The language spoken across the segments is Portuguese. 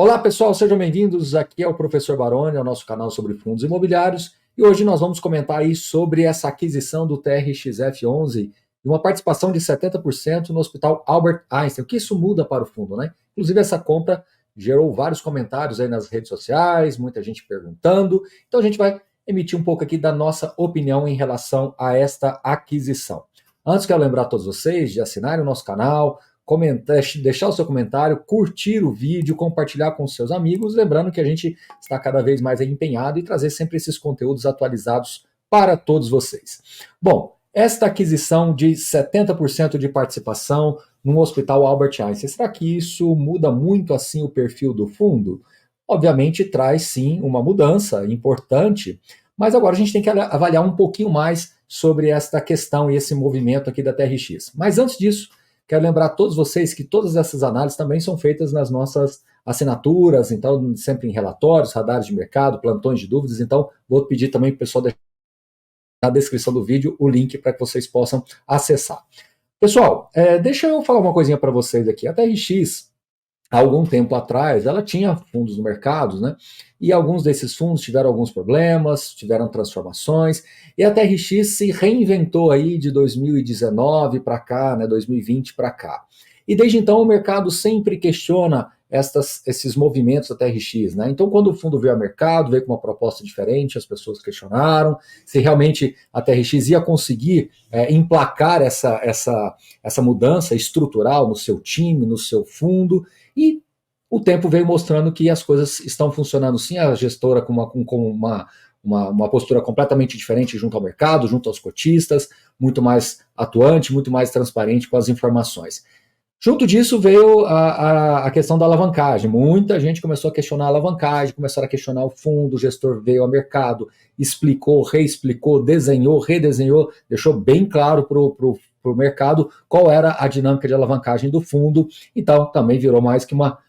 Olá pessoal, sejam bem-vindos. Aqui é o Professor Baroni, é o nosso canal sobre fundos imobiliários. E hoje nós vamos comentar aí sobre essa aquisição do TRXF11 e uma participação de 70% no Hospital Albert Einstein. O que isso muda para o fundo, né? Inclusive essa compra gerou vários comentários aí nas redes sociais, muita gente perguntando. Então a gente vai emitir um pouco aqui da nossa opinião em relação a esta aquisição. Antes, quero lembrar a todos vocês de assinarem o nosso canal, comentar, deixar o seu comentário, curtir o vídeo, compartilhar com os seus amigos, lembrando que a gente está cada vez mais empenhado em trazer sempre esses conteúdos atualizados para todos vocês. Bom, esta aquisição de 70% de participação no Hospital Albert Einstein, será que isso muda muito assim o perfil do fundo? Obviamente traz sim uma mudança importante, mas agora a gente tem que avaliar um pouquinho mais sobre esta questão e esse movimento aqui da TRX. Mas antes disso, quero lembrar a todos vocês que todas essas análises também são feitas nas nossas assinaturas, então sempre em relatórios, radares de mercado, plantões de dúvidas, então vou pedir também para o pessoal deixar na descrição do vídeo o link para que vocês possam acessar. Pessoal, deixa eu falar uma coisinha para vocês aqui. A TRX, há algum tempo atrás, ela tinha fundos no mercado, né? E alguns desses fundos tiveram alguns problemas, tiveram transformações, e a TRX se reinventou aí de 2019 para cá, né, 2020 para cá. E desde então o mercado sempre questiona esses movimentos da TRX, né? Então, quando o fundo veio ao mercado, veio com uma proposta diferente, as pessoas questionaram se realmente a TRX ia conseguir emplacar essa mudança estrutural no seu time, no seu fundo, e o tempo veio mostrando que as coisas estão funcionando sim, a gestora com uma postura completamente diferente junto ao mercado, junto aos cotistas, muito mais atuante, muito mais transparente com as informações. Junto disso veio a questão da alavancagem. Muita gente começou a questionar a alavancagem, começaram a questionar o fundo, o gestor veio ao mercado, explicou, reexplicou, desenhou, redesenhou, deixou bem claro para o mercado qual era a dinâmica de alavancagem do fundo. Então também virou mais que uma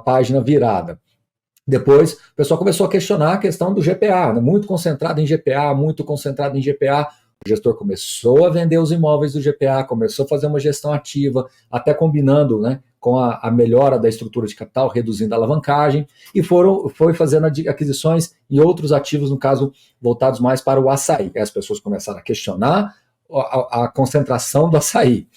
página virada. Depois, o pessoal começou a questionar a questão do GPA, né? Muito concentrado em GPA, muito concentrado em GPA. O gestor começou a vender os imóveis do GPA, começou a fazer uma gestão ativa, até combinando, né, com a melhora da estrutura de capital, reduzindo a alavancagem, e foi fazendo aquisições em outros ativos, no caso, voltados mais para o açaí. As pessoas começaram a questionar a concentração do açaí.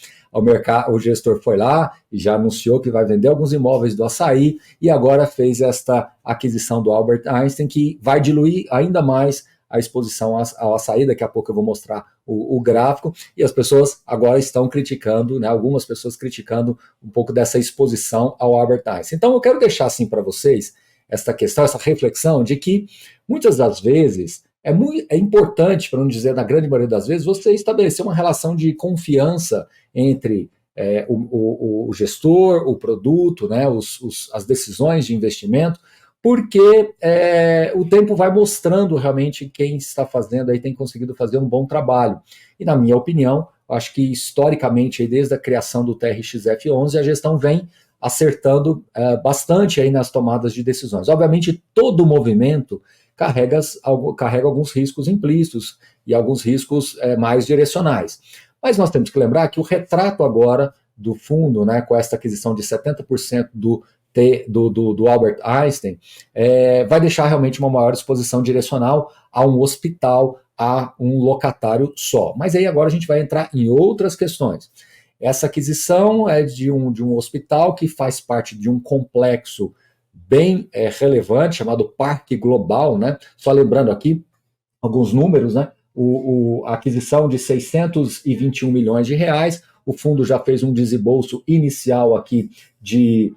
O gestor foi lá e já anunciou que vai vender alguns imóveis do açaí e agora fez esta aquisição do Albert Einstein, que vai diluir ainda mais a exposição ao açaí. Daqui a pouco eu vou mostrar o gráfico, e as pessoas agora estão criticando, né, algumas pessoas criticando um pouco dessa exposição ao Albert Einstein. Então eu quero deixar assim para vocês esta questão, essa reflexão de que muitas das vezes é importante, para não dizer na grande maioria das vezes, você estabelecer uma relação de confiança entre o gestor, o produto, né, as decisões de investimento, porque o tempo vai mostrando realmente quem está fazendo aí tem conseguido fazer um bom trabalho. E na minha opinião, acho que historicamente, aí, desde a criação do TRXF11, a gestão vem acertando bastante aí nas tomadas de decisões. Obviamente, todo movimento carrega alguns riscos implícitos e alguns riscos mais direcionais. Mas nós temos que lembrar que o retrato agora do fundo, né, com esta aquisição de 70% do Albert Einstein, vai deixar realmente uma maior exposição direcional a um hospital, a um locatário só. Mas aí agora a gente vai entrar em outras questões. Essa aquisição é de um hospital que faz parte de um complexo bem relevante, chamado Parque Global, né? Só lembrando aqui alguns números, né? A aquisição de 621 milhões de reais, o fundo já fez um desembolso inicial aqui de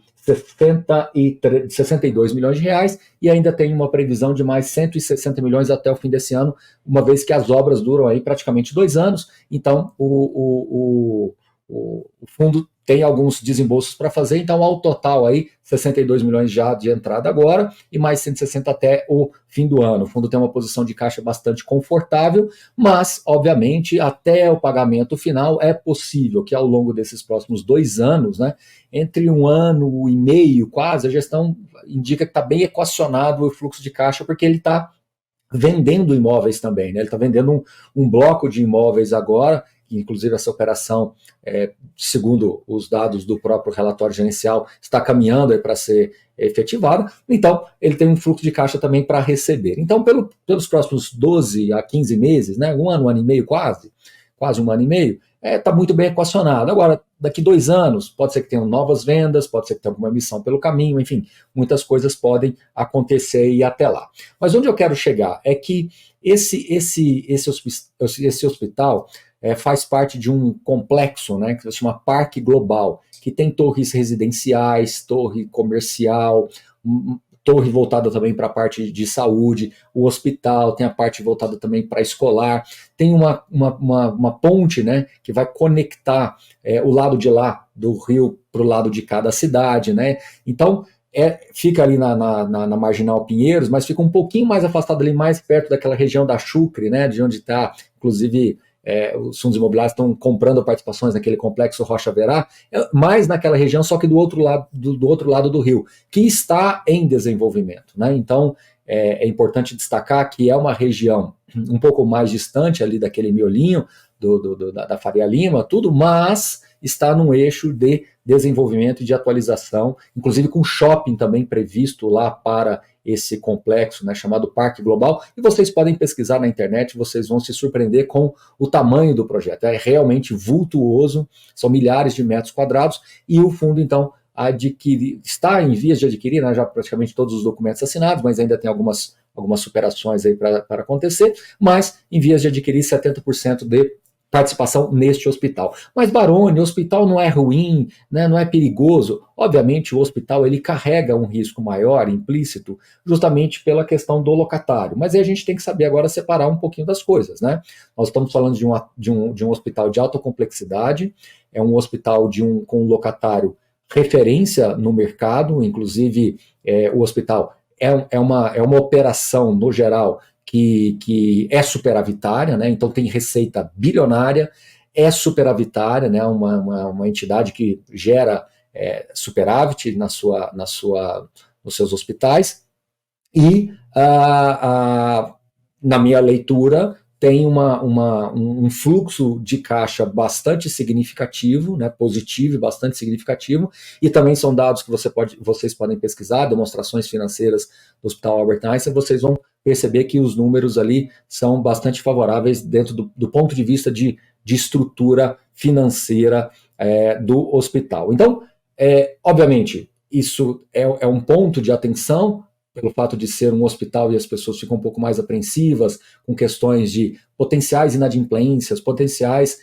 62 milhões de reais e ainda tem uma previsão de mais 160 milhões até o fim desse ano, uma vez que as obras duram aí praticamente 2 anos, então o fundo tem alguns desembolsos para fazer, então ao total aí 62 milhões já de entrada agora e mais 160 até o fim do ano. O fundo tem uma posição de caixa bastante confortável, mas obviamente até o pagamento final é possível que ao longo desses próximos 2 anos, né, entre 1 ano e meio quase, a gestão indica que está bem equacionado o fluxo de caixa, porque ele está vendendo imóveis também, né? Ele está vendendo um bloco de imóveis agora, inclusive essa operação, segundo os dados do próprio relatório gerencial, está caminhando para ser efetivada, então ele tem um fluxo de caixa também para receber. Então, pelos próximos 12 a 15 meses, né, um ano e meio quase um ano e meio, está muito bem equacionado. Agora, daqui 2 anos, pode ser que tenham novas vendas, pode ser que tenha alguma emissão pelo caminho, enfim, muitas coisas podem acontecer e até lá. Mas onde eu quero chegar é que esse hospital faz parte de um complexo, né, que se chama Parque Global, que tem torres residenciais, torre comercial, torre voltada também para a parte de saúde, o hospital tem a parte voltada também para escolar, tem uma ponte, né, que vai conectar o lado de lá do rio para o lado de cada cidade, né? Então fica ali na Marginal Pinheiros, mas fica um pouquinho mais afastado ali, mais perto daquela região da Chucre, né, de onde está, inclusive, os fundos imobiliários estão comprando participações naquele complexo Rocha Verá, mais naquela região, só que do outro lado do rio, que está em desenvolvimento, né? Então, é importante destacar que é uma região um pouco mais distante ali daquele miolinho da Faria Lima, tudo, mas está num eixo de desenvolvimento e de atualização, inclusive com shopping também previsto lá para esse complexo, né, chamado Parque Global, e vocês podem pesquisar na internet, vocês vão se surpreender com o tamanho do projeto, é realmente vultuoso, são milhares de metros quadrados, e o fundo, então, está em vias de adquirir, né, já praticamente todos os documentos assinados, mas ainda tem algumas superações aí para acontecer, mas em vias de adquirir 70% de participação neste hospital. Mas, Baroni, o hospital não é ruim, né, não é perigoso. Obviamente, o hospital ele carrega um risco maior, implícito, justamente pela questão do locatário. Mas aí a gente tem que saber agora separar um pouquinho das coisas, né? Nós estamos falando de um hospital de alta complexidade, é um hospital com um locatário referência no mercado, inclusive o hospital é uma operação, no geral, que é superavitária, né? Então tem receita bilionária, é superavitária, né? Uma entidade que gera superávit nos seus hospitais, e na minha leitura tem um fluxo de caixa bastante significativo, né, positivo e bastante significativo, e também são dados que vocês podem pesquisar, demonstrações financeiras do Hospital Albert Einstein, vocês vão perceber que os números ali são bastante favoráveis dentro do ponto de vista de estrutura financeira do hospital. Então, obviamente, isso é um ponto de atenção, pelo fato de ser um hospital e as pessoas ficam um pouco mais apreensivas com questões de potenciais inadimplências, potenciais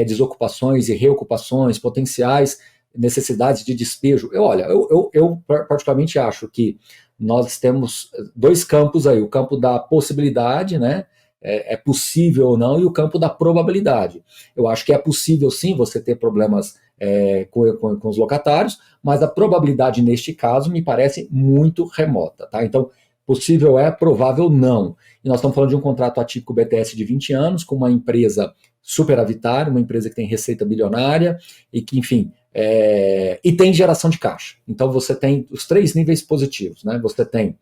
desocupações e reocupações, potenciais necessidades de despejo. Eu particularmente acho que nós temos 2 campos aí, o campo da possibilidade, né? É possível ou não, e o campo da probabilidade. Eu acho que é possível sim você ter problemas com os locatários, mas a probabilidade neste caso me parece muito remota, tá? Então, possível provável não. E nós estamos falando de um contrato atípico BTS de 20 anos, com uma empresa superavitária, uma empresa que tem receita bilionária e que, enfim, e tem geração de caixa. Então você tem os 3 níveis positivos, né? Você tem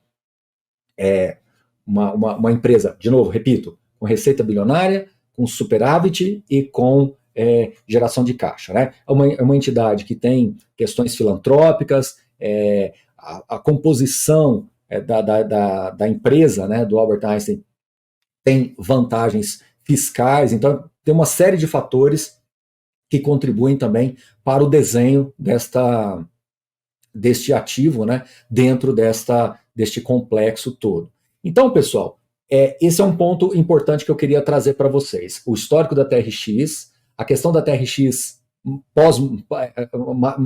uma empresa, de novo, repito, com receita bilionária, com superávit e com geração de caixa, né? É uma entidade que tem questões filantrópicas, a composição da empresa, né, do Albert Einstein, tem vantagens fiscais, então tem uma série de fatores que contribuem também para o desenho deste ativo, né, dentro deste complexo todo. Então, pessoal, esse é um ponto importante que eu queria trazer para vocês. O histórico da TRX, a questão da TRX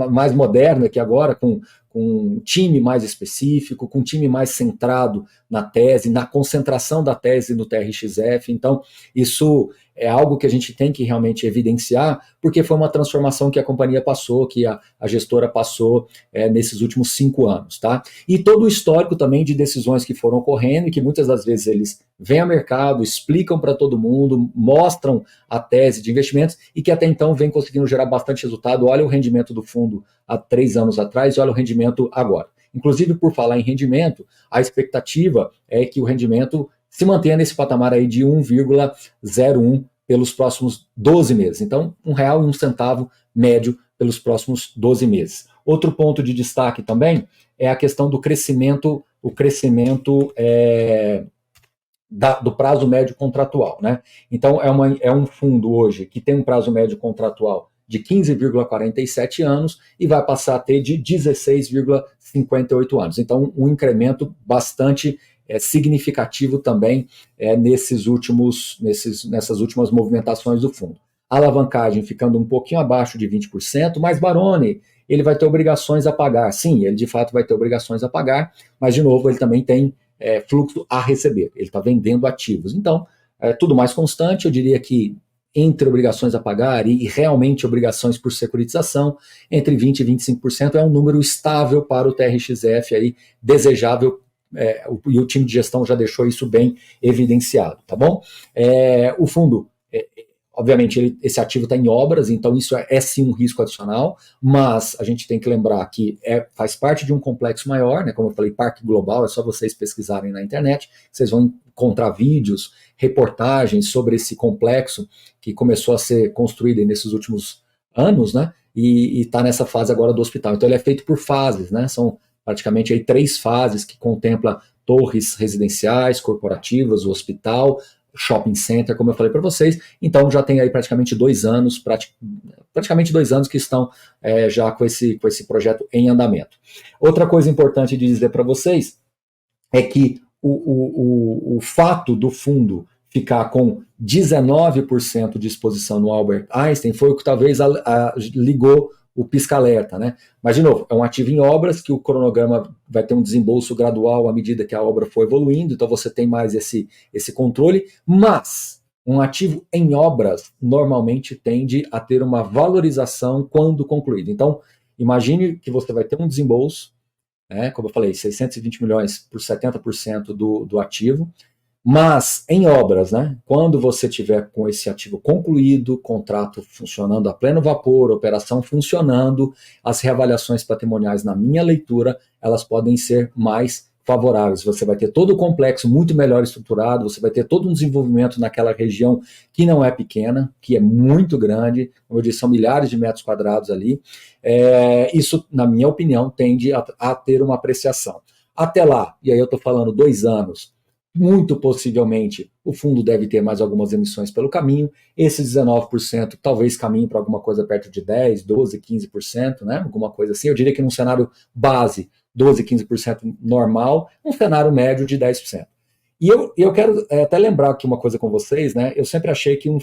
mais moderna que agora, com um time mais específico, com um time mais centrado na tese, na concentração da tese no TRXF. Então, isso é algo que a gente tem que realmente evidenciar, porque foi uma transformação que a companhia passou, que a gestora passou nesses últimos 5 anos, tá? E todo o histórico também de decisões que foram ocorrendo e que muitas das vezes eles vêm ao mercado, explicam para todo mundo, mostram a tese de investimentos e que até então vem conseguindo gerar bastante resultado. Olha o rendimento do fundo há 3 anos atrás e olha o rendimento agora. Inclusive, por falar em rendimento, a expectativa é que o rendimento se mantenha nesse patamar aí de 1,01 pelos próximos 12 meses. Então, R$1,01 médio pelos próximos 12 meses. Outro ponto de destaque também é a questão do crescimento, do prazo médio contratual, né? Então, é um fundo hoje que tem um prazo médio contratual de 15,47 anos e vai passar a ter de 16,58 anos. Então, um incremento bastante significativo também nessas últimas movimentações do fundo. A alavancagem ficando um pouquinho abaixo de 20%, mas Baroni, ele vai ter obrigações a pagar. Sim, ele de fato vai ter obrigações a pagar, mas de novo ele também tem fluxo a receber, ele está vendendo ativos. Então, tudo mais constante, eu diria que entre obrigações a pagar e realmente obrigações por securitização, entre 20% e 25% é um número estável para o TRXF, aí, desejável, e o time de gestão já deixou isso bem evidenciado, tá bom? O fundo, obviamente, esse ativo está em obras, então isso é sim um risco adicional, mas a gente tem que lembrar que faz parte de um complexo maior, né? Como eu falei, Parque Global, é só vocês pesquisarem na internet, vocês vão encontrar vídeos, reportagens sobre esse complexo que começou a ser construído nesses últimos anos, né? E está nessa fase agora do hospital. Então ele é feito por fases, né? São praticamente aí 3 fases que contempla torres residenciais, corporativas, o hospital, shopping center, como eu falei para vocês. Então já tem aí praticamente 2 anos, praticamente 2 anos que estão já com esse projeto em andamento. Outra coisa importante de dizer para vocês é que o fato do fundo ficar com 19% de exposição no Albert Einstein foi o que talvez ligou o pisca-alerta, né? Mas, de novo, é um ativo em obras que o cronograma vai ter um desembolso gradual à medida que a obra for evoluindo, então você tem mais esse controle, mas um ativo em obras normalmente tende a ter uma valorização quando concluído. Então, imagine que você vai ter um desembolso, né, como eu falei, 620 milhões por 70% do ativo, mas em obras, né, quando você tiver com esse ativo concluído, contrato funcionando a pleno vapor, operação funcionando, as reavaliações patrimoniais, na minha leitura, elas podem ser mais favoráveis. Você vai ter todo o complexo muito melhor estruturado, você vai ter todo um desenvolvimento naquela região que não é pequena, que é muito grande, como eu disse, são milhares de metros quadrados ali. Isso, na minha opinião, tende a ter uma apreciação. Até lá, e aí eu estou falando 2 anos, muito possivelmente o fundo deve ter mais algumas emissões pelo caminho, esses 19% talvez caminhe para alguma coisa perto de 10%, 12%, 15%, né? Alguma coisa assim. Eu diria que num cenário base, 12%, 15% normal, um cenário médio de 10%. E eu quero até lembrar aqui uma coisa com vocês, né? Eu sempre achei que um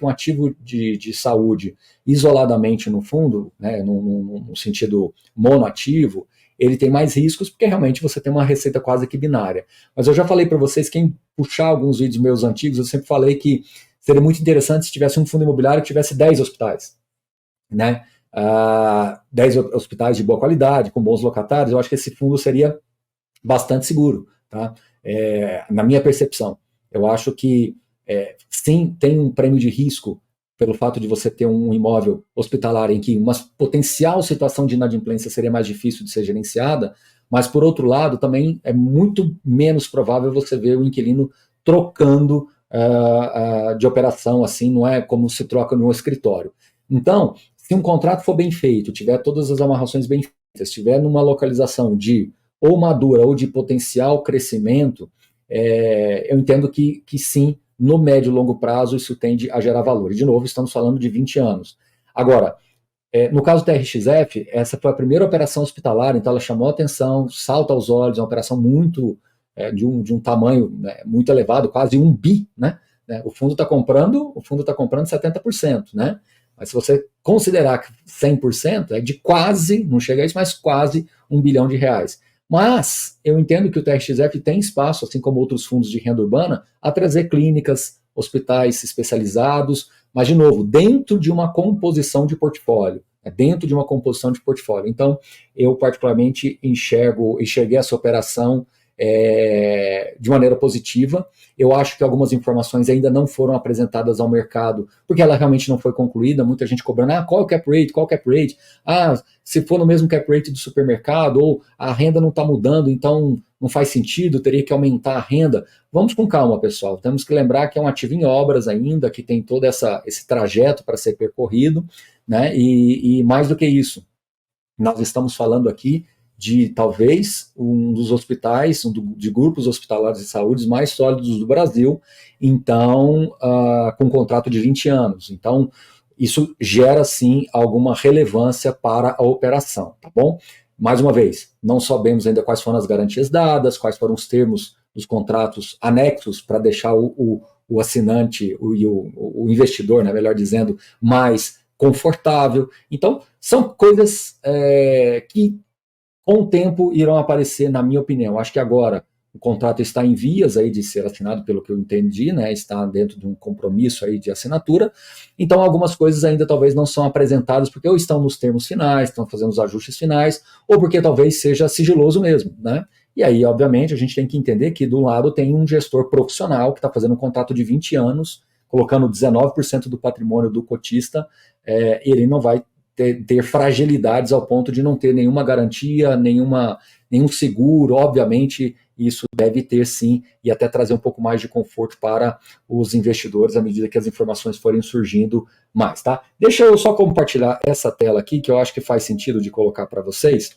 ativo de saúde isoladamente no fundo, né, no sentido monoativo, ele tem mais riscos porque realmente você tem uma receita quase que binária. Mas eu já falei para vocês, quem puxar alguns vídeos meus antigos, eu sempre falei que seria muito interessante se tivesse um fundo imobiliário que tivesse 10 hospitais, né? 10 hospitais de boa qualidade, com bons locatários. Eu acho que esse fundo seria bastante seguro, tá? Na minha percepção. Eu acho que sim, tem um prêmio de risco pelo fato de você ter um imóvel hospitalar em que uma potencial situação de inadimplência seria mais difícil de ser gerenciada, mas, por outro lado, também é muito menos provável você ver o inquilino trocando de operação, assim, não é como se troca num escritório. Então, se um contrato for bem feito, tiver todas as amarrações bem feitas, estiver numa localização de ou madura ou de potencial crescimento, eu entendo que sim, no médio e longo prazo, isso tende a gerar valor. E, de novo, estamos falando de 20 anos. Agora, no caso do TRXF, essa foi a primeira operação hospitalar, então ela chamou a atenção, salta aos olhos, é uma operação muito de um tamanho, né, muito elevado, quase 1 bi, né? O fundo está comprando 70%, né? Mas se você considerar que 100%, é de quase, não chega a isso, mas quase R$ 1 bilhão. Mas eu entendo que o TRXF tem espaço, assim como outros fundos de renda urbana, a trazer clínicas, hospitais especializados, mas, de novo, dentro de uma composição de portfólio. Então, eu particularmente enxerguei essa operação de maneira positiva. Eu acho que algumas informações ainda não foram apresentadas ao mercado, porque ela realmente não foi concluída, muita gente cobrando, qual cap rate? Se for no mesmo cap rate do supermercado, ou a renda não está mudando, então não faz sentido, teria que aumentar a renda. Vamos com calma, pessoal, temos que lembrar que é um ativo em obras ainda, que tem todo esse trajeto para ser percorrido, né? E mais do que isso, nós estamos falando aqui de talvez um dos hospitais, de grupos hospitalares de saúde mais sólidos do Brasil, então, com um contrato de 20 anos. Então, isso gera, sim, alguma relevância para a operação, tá bom? Mais uma vez, não sabemos ainda quais foram as garantias dadas, quais foram os termos dos contratos anexos para deixar o assinante e o investidor, né, melhor dizendo, mais confortável. Então, são coisas que, com o tempo, irão aparecer, na minha opinião. Acho que agora o contrato está em vias aí de ser assinado, pelo que eu entendi, né? Está dentro de um compromisso aí de assinatura. Então, algumas coisas ainda talvez não são apresentadas porque ou estão nos termos finais, estão fazendo os ajustes finais, ou porque talvez seja sigiloso mesmo, né? E aí, obviamente, a gente tem que entender que do lado tem um gestor profissional que está fazendo um contrato de 20 anos, colocando 19% do patrimônio do cotista, ele não vai ter fragilidades ao ponto de não ter nenhuma garantia, nenhum seguro. Obviamente, isso deve ter sim, e até trazer um pouco mais de conforto para os investidores à medida que as informações forem surgindo mais, tá? Deixa eu só compartilhar essa tela aqui, que eu acho que faz sentido de colocar para vocês,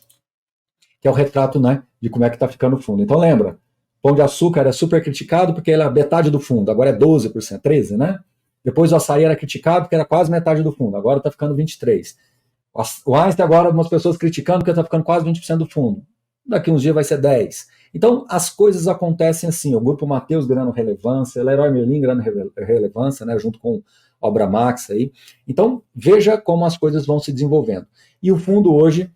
que é o retrato, né, de como é que está ficando o fundo. Então lembra, Pão de Açúcar era super criticado porque era metade do fundo, agora é 12%, 13%, né? Depois o açaí era criticado porque era quase metade do fundo, agora está ficando 23%. O Einstein agora, algumas pessoas criticando porque está ficando quase 20% do fundo. Daqui uns dias vai ser 10%. Então, as coisas acontecem assim. O Grupo Mateus ganhando relevância, Leroy Merlin ganhando relevância, né, junto com Obra Max aí. Então, veja como as coisas vão se desenvolvendo. E o fundo hoje,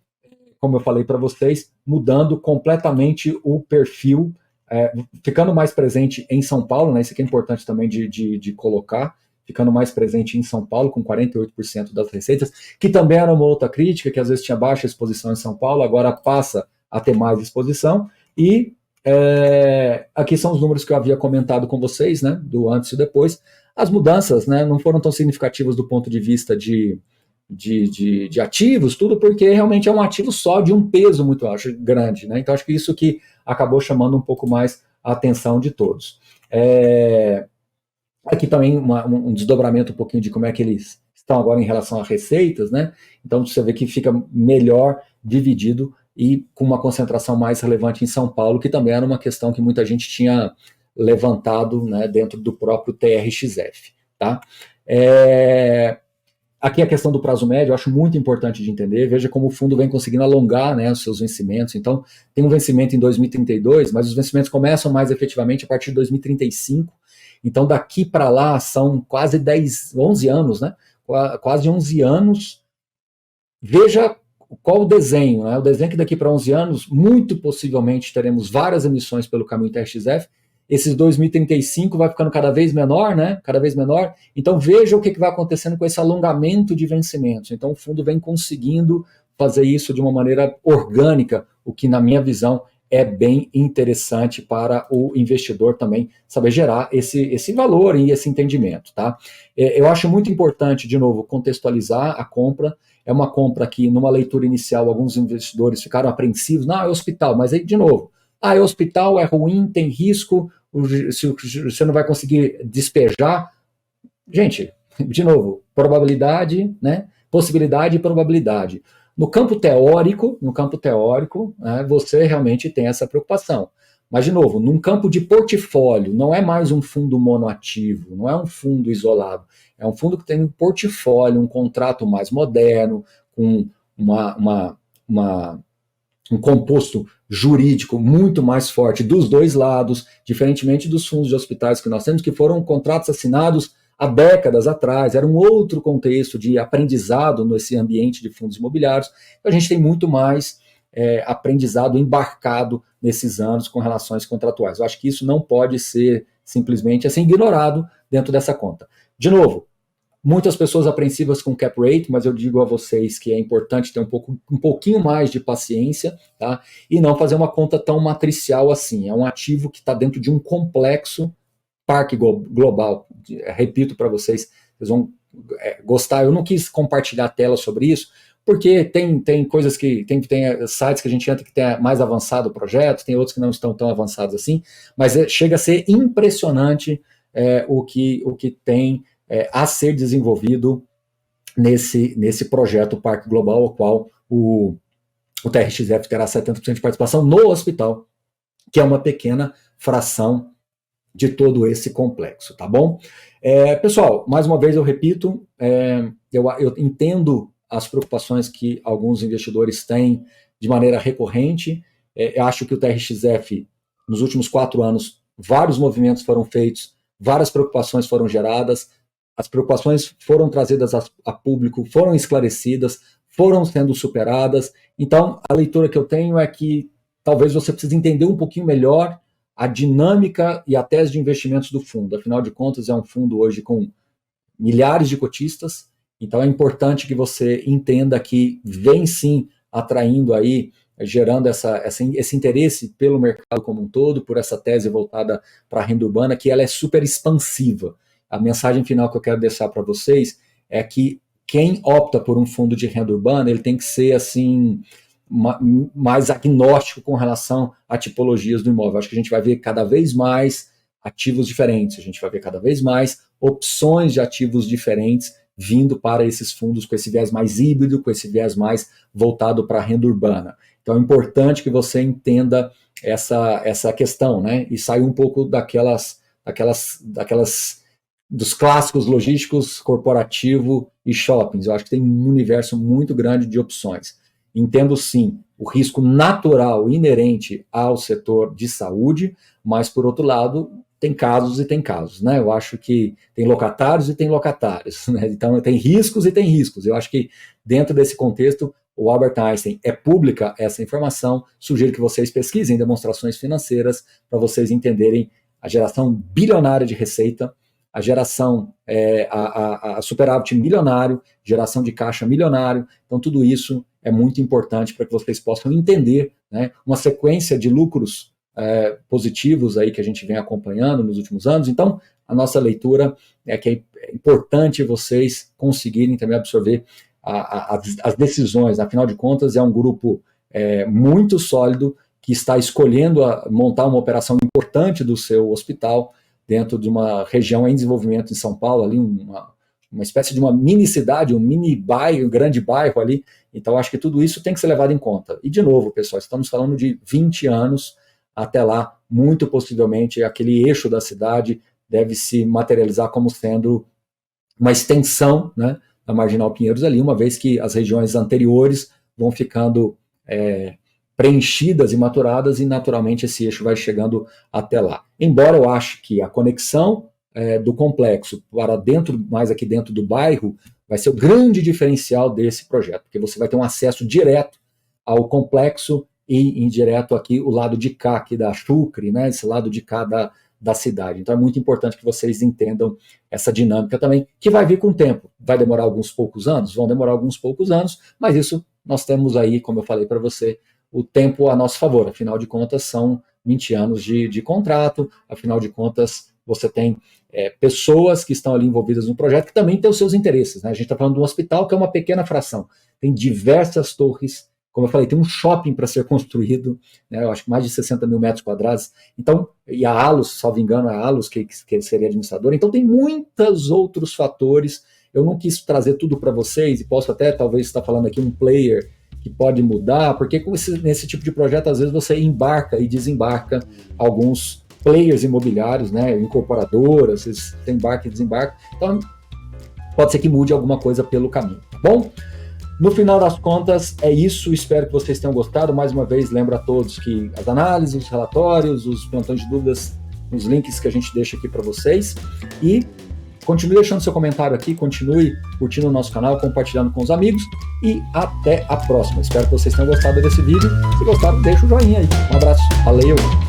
como eu falei para vocês, mudando completamente o perfil, ficando mais presente em São Paulo, né, isso aqui é importante também de colocar, ficando mais presente em São Paulo, com 48% das receitas, que também era uma outra crítica, que às vezes tinha baixa exposição em São Paulo, agora passa a ter mais exposição. E aqui são os números que eu havia comentado com vocês, né, do antes e depois. As mudanças, né, não foram tão significativas do ponto de vista de ativos, tudo porque realmente é um ativo só de um peso muito grande, né? Então acho que isso que acabou chamando um pouco mais a atenção de todos. Aqui também um desdobramento um pouquinho de como é que eles estão agora em relação a receitas, né? Então você vê que fica melhor dividido e com uma concentração mais relevante em São Paulo, que também era uma questão que muita gente tinha levantado, né, dentro do próprio TRXF, tá? Aqui a questão do prazo médio eu acho muito importante de entender. Veja como o fundo vem conseguindo alongar, né, os seus vencimentos. Então, tem um vencimento em 2032, mas os vencimentos começam mais efetivamente a partir de 2035. Então, daqui para lá são quase 11 anos, né? Quase 11 anos. Veja qual o desenho, né? O desenho é que daqui para 11 anos, muito possivelmente teremos várias emissões pelo caminho TRXF. Esses 2035 vai ficando cada vez menor, né? Cada vez menor. Então veja o que vai acontecendo com esse alongamento de vencimentos. Então o fundo vem conseguindo fazer isso de uma maneira orgânica, o que na minha visão é bem interessante para o investidor também saber gerar esse valor e esse entendimento, tá? Eu acho muito importante, de novo, contextualizar a compra. É uma compra que, numa leitura inicial, alguns investidores ficaram apreensivos. Não, é hospital, mas aí, de novo, é hospital, é ruim, tem risco, você não vai conseguir despejar. Gente, de novo, probabilidade, né? Possibilidade e probabilidade. No campo teórico, né, você realmente tem essa preocupação. Mas, de novo, num campo de portfólio, não é mais um fundo monoativo, não é um fundo isolado. É um fundo que tem um portfólio, um contrato mais moderno, com um composto jurídico muito mais forte dos dois lados, diferentemente dos fundos de hospitais que nós temos, que foram contratos assinados há décadas atrás, era um outro contexto de aprendizado nesse ambiente de fundos imobiliários. A gente tem muito mais aprendizado embarcado nesses anos com relações contratuais. Eu acho que isso não pode ser simplesmente assim ignorado dentro dessa conta. De novo, muitas pessoas apreensivas com cap rate, mas eu digo a vocês que é importante ter um pouquinho mais de paciência, tá? E não fazer uma conta tão matricial assim. É um ativo que está dentro de um complexo parque global. Repito para vocês, vocês vão gostar. Eu não quis compartilhar a tela sobre isso, porque tem coisas que tem sites que a gente entra que tem mais avançado o projeto, tem outros que não estão tão avançados assim, mas chega a ser impressionante o que tem a ser desenvolvido nesse projeto Parque Global, ao qual o o TRXF terá 70% de participação no hospital, que é uma pequena fração de todo esse complexo, tá bom? Pessoal, mais uma vez eu repito, eu entendo as preocupações que alguns investidores têm de maneira recorrente. Eu acho que o TRXF, nos últimos 4 anos, vários movimentos foram feitos, várias preocupações foram geradas, as preocupações foram trazidas a público, foram esclarecidas, foram sendo superadas. Então, a leitura que eu tenho é que talvez você precise entender um pouquinho melhor a dinâmica e a tese de investimentos do fundo. Afinal de contas, é um fundo hoje com milhares de cotistas, então é importante que você entenda que vem sim atraindo aí, gerando esse interesse pelo mercado como um todo, por essa tese voltada para a renda urbana, que ela é super expansiva. A mensagem final que eu quero deixar para vocês é que quem opta por um fundo de renda urbana, ele tem que ser assim mais agnóstico com relação a tipologias do imóvel. Acho que a gente vai ver cada vez mais ativos diferentes, a gente vai ver cada vez mais opções de ativos diferentes vindo para esses fundos com esse viés mais híbrido, com esse viés mais voltado para a renda urbana. Então é importante que você entenda essa questão, né? E sair um pouco daquelas dos clássicos logísticos, corporativo e shoppings. Eu acho que tem um universo muito grande de opções. Entendo sim o risco natural inerente ao setor de saúde, mas por outro lado tem casos e tem casos, né? Eu acho que tem locatários e tem locatários, né? Então tem riscos e tem riscos. Eu acho que dentro desse contexto o Albert Einstein é pública essa informação. Sugiro que vocês pesquisem demonstrações financeiras para vocês entenderem a geração bilionária de receita, a geração, a superávit milionário, geração de caixa milionário. Então tudo isso é muito importante para que vocês possam entender, né, uma sequência de lucros positivos aí que a gente vem acompanhando nos últimos anos. Então a nossa leitura é que é importante vocês conseguirem também absorver as decisões. Afinal de contas, é um grupo muito sólido que está escolhendo montar uma operação importante do seu hospital dentro de uma região em desenvolvimento em São Paulo, ali uma espécie de uma mini cidade, um mini bairro, um grande bairro ali. Então acho que tudo isso tem que ser levado em conta. E de novo, pessoal, estamos falando de 20 anos até lá, muito possivelmente aquele eixo da cidade deve se materializar como sendo uma extensão, né, da Marginal Pinheiros ali, uma vez que as regiões anteriores vão ficando preenchidas e maturadas, e naturalmente esse eixo vai chegando até lá. Embora eu ache que a conexão do complexo para dentro, mais aqui dentro do bairro, vai ser o grande diferencial desse projeto, porque você vai ter um acesso direto ao complexo e indireto aqui o lado de cá, aqui da Chucre, né, esse lado de cá da cidade. Então é muito importante que vocês entendam essa dinâmica também, que vai vir com o tempo. Vai demorar alguns poucos anos? Vão demorar alguns poucos anos, mas isso nós temos aí, como eu falei para você, o tempo a nosso favor. Afinal de contas, são 20 anos de contrato, afinal de contas, você tem pessoas que estão ali envolvidas no projeto que também têm os seus interesses, né? A gente está falando de um hospital que é uma pequena fração, tem diversas torres, como eu falei, tem um shopping para ser construído, né? Eu acho que mais de 60 mil metros quadrados, então, e a Allos, salvo engano, a Allos que seria administradora, então tem muitos outros fatores. Eu não quis trazer tudo para vocês, e posso até talvez estar falando aqui um player que pode mudar, porque nesse tipo de projeto, às vezes, você embarca e desembarca alguns players imobiliários, né, incorporadoras, você embarca e desembarca, então pode ser que mude alguma coisa pelo caminho, tá bom? No final das contas, é isso, espero que vocês tenham gostado. Mais uma vez, lembro a todos que as análises, os relatórios, os plantões de dúvidas, os links que a gente deixa aqui para vocês, e continue deixando seu comentário aqui, continue curtindo o nosso canal, compartilhando com os amigos, e até a próxima. Espero que vocês tenham gostado desse vídeo. Se gostaram, deixa o joinha aí. Um abraço, valeu!